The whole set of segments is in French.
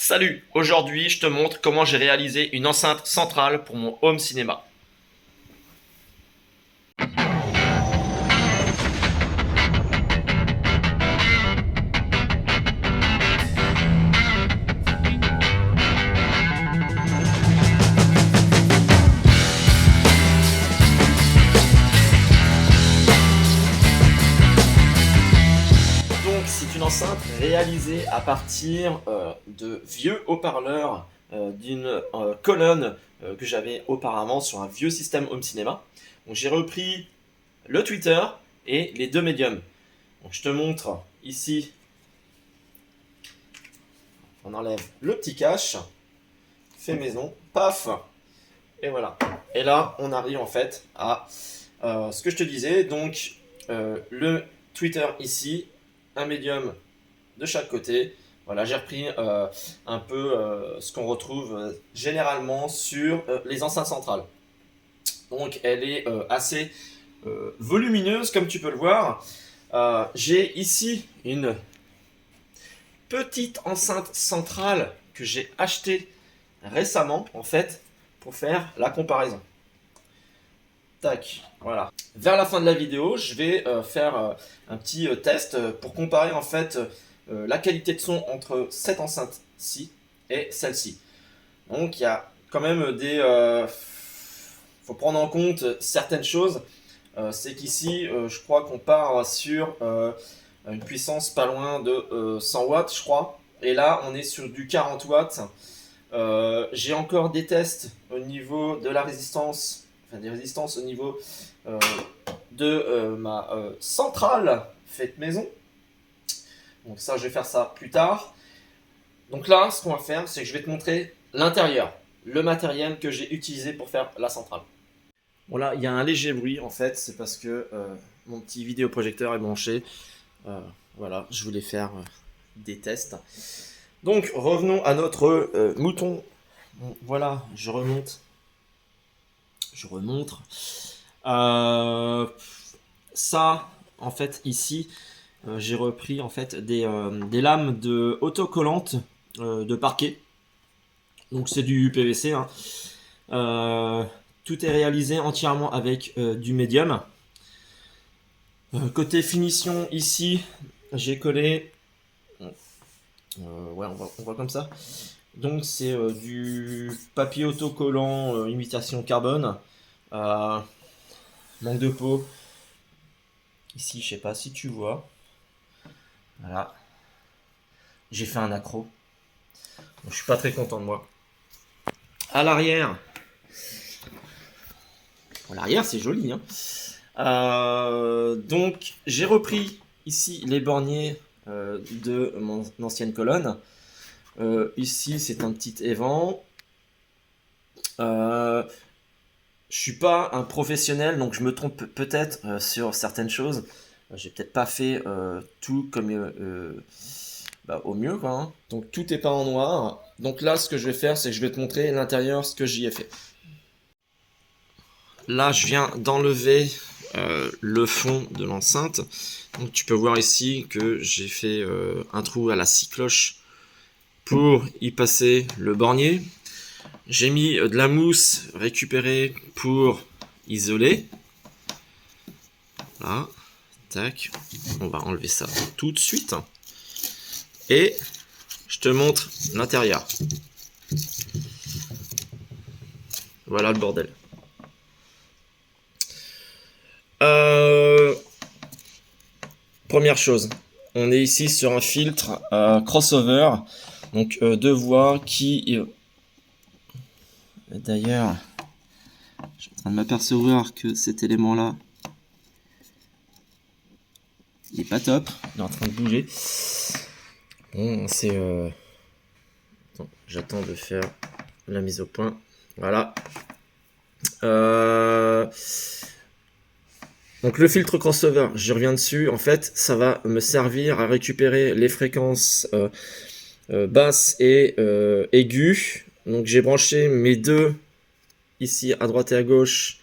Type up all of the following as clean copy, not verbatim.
Salut, aujourd'hui je te montre comment j'ai réalisé une enceinte centrale pour mon home cinéma. Donc c'est une enceinte réalisée à partir de vieux haut-parleurs d'une colonne que j'avais auparavant sur un vieux système home cinéma. Donc j'ai repris le tweeter et les deux médiums. Donc je te montre ici, on enlève le petit cache, fait maison, paf, et voilà. Et là on arrive en fait à ce que je te disais, donc le tweeter ici, un médium de chaque côté. Voilà, j'ai repris un peu ce qu'on retrouve généralement sur les enceintes centrales. Donc elle est assez volumineuse comme tu peux le voir. J'ai ici une petite enceinte centrale que j'ai achetée récemment en fait pour faire la comparaison. Tac, voilà. Vers la fin de la vidéo, je vais faire un petit test pour comparer en fait la qualité de son entre cette enceinte-ci et celle-ci. Donc il y a quand même des... faut prendre en compte certaines choses. C'est qu'ici, je crois qu'on part sur une puissance pas loin de 100 watts, je crois. Et là, on est sur du 40 watts. J'ai encore des tests au niveau de la résistance, enfin des résistances au niveau de ma centrale faite maison. Donc ça, je vais faire ça plus tard. Donc là, ce qu'on va faire, c'est que je vais te montrer l'intérieur, le matériel que j'ai utilisé pour faire la centrale. Bon là, il y a un léger bruit en fait, c'est parce que mon petit vidéoprojecteur est branché. Voilà, je voulais faire des tests. Donc revenons à notre mouton. Bon, voilà, je remonte. Je remonte. Ça, en fait, ici, j'ai repris en fait des lames de autocollantes de parquet. Donc c'est du PVC. Hein. Tout est réalisé entièrement avec du médium. Côté finition, ici, j'ai collé. Ouais, on voit comme ça. Donc c'est du papier autocollant imitation carbone. Manque de peau. Ici, je sais pas si tu vois. Voilà. J'ai fait un accro. Donc, je suis pas très content de moi. À l'arrière. Bon, l'arrière, c'est joli. Hein. Donc, j'ai repris ici les borniers de mon ancienne colonne. Ici, c'est un petit évent. Je suis pas un professionnel, donc je me trompe peut-être sur certaines choses. J'ai peut-être pas fait tout comme au mieux, quoi. Hein. Donc tout est pas en noir. Donc là, ce que je vais faire, c'est que je vais te montrer l'intérieur, ce que j'y ai fait. Là, je viens d'enlever le fond de l'enceinte. Donc tu peux voir ici que j'ai fait un trou à la scie cloche pour y passer le bornier. J'ai mis de la mousse récupérée pour isoler. Là, tac, on va enlever ça tout de suite. Et je te montre l'intérieur. Voilà le bordel. Première chose, on est ici sur un filtre crossover, donc deux voies qui... D'ailleurs, je suis en train de m'apercevoir que cet élément-là, il est pas top, il est en train de bouger. Bon, c'est... Attends, j'attends de faire la mise au point. Voilà. Donc le filtre crossover, je reviens dessus. En fait, ça va me servir à récupérer les fréquences basses et aiguës. Donc j'ai branché mes deux ici à droite et à gauche,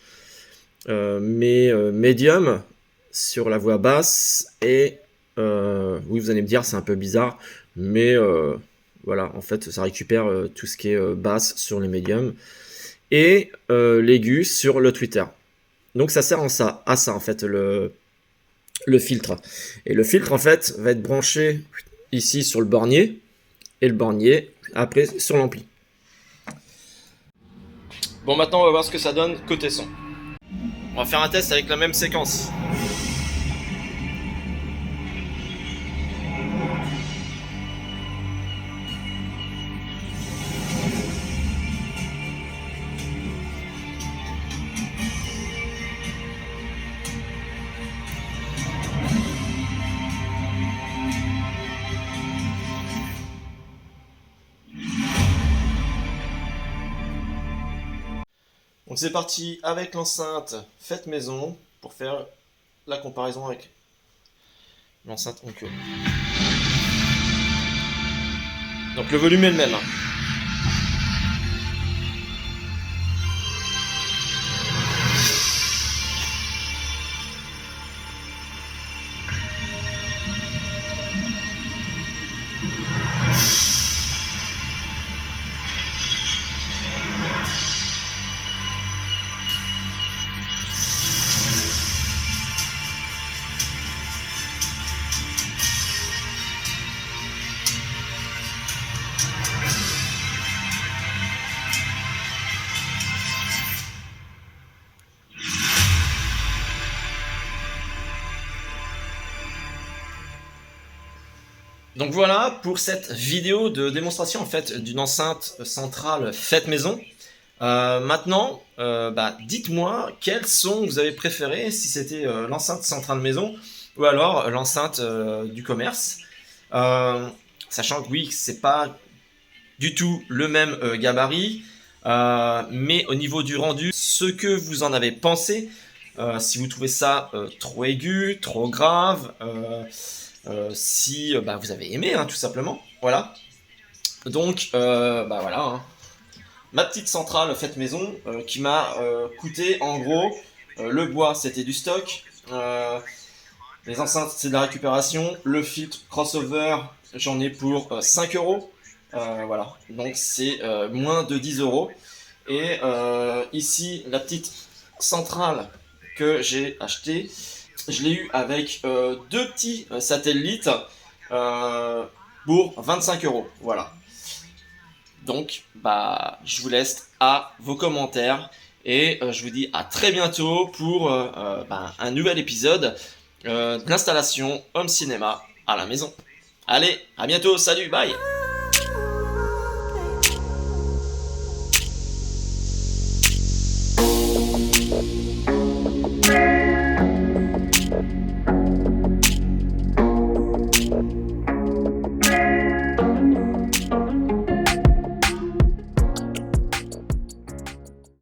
mes médiums sur la voix basse et oui, vous allez me dire c'est un peu bizarre, mais Voilà, en fait, ça récupère tout ce qui est basse sur les médiums et l'aigu sur le tweeter. Donc ça sert à ça en fait, le filtre. Et le filtre en fait va être branché ici sur le bornier et le bornier après sur l'ampli. Bon, maintenant on va voir ce que ça donne côté son. On va faire un test avec la même séquence. Donc c'est parti avec l'enceinte faite maison pour faire la comparaison avec l'enceinte en queue. Donc le volume est le même. Donc voilà pour cette vidéo de démonstration en fait d'une enceinte centrale faite maison. Maintenant, dites-moi quels sons vous avez préférés, si c'était l'enceinte centrale maison ou alors l'enceinte du commerce. Sachant que oui, c'est pas du tout le même gabarit, mais au niveau du rendu, ce que vous en avez pensé, si vous trouvez ça trop aigu, trop grave, si vous avez aimé, hein, tout simplement. Voilà. Donc, voilà. Hein. Ma petite centrale faite maison qui m'a coûté en gros le bois, c'était du stock. Les enceintes, c'est de la récupération. Le filtre crossover, j'en ai pour 5 euros. Voilà. Donc, c'est moins de 10 euros. Et ici, la petite centrale que j'ai achetée. Je l'ai eu avec deux petits satellites pour 25 euros. Voilà. Donc, je vous laisse à vos commentaires et je vous dis à très bientôt pour un nouvel épisode d'installation home cinéma à la maison. Allez, à bientôt, salut, bye!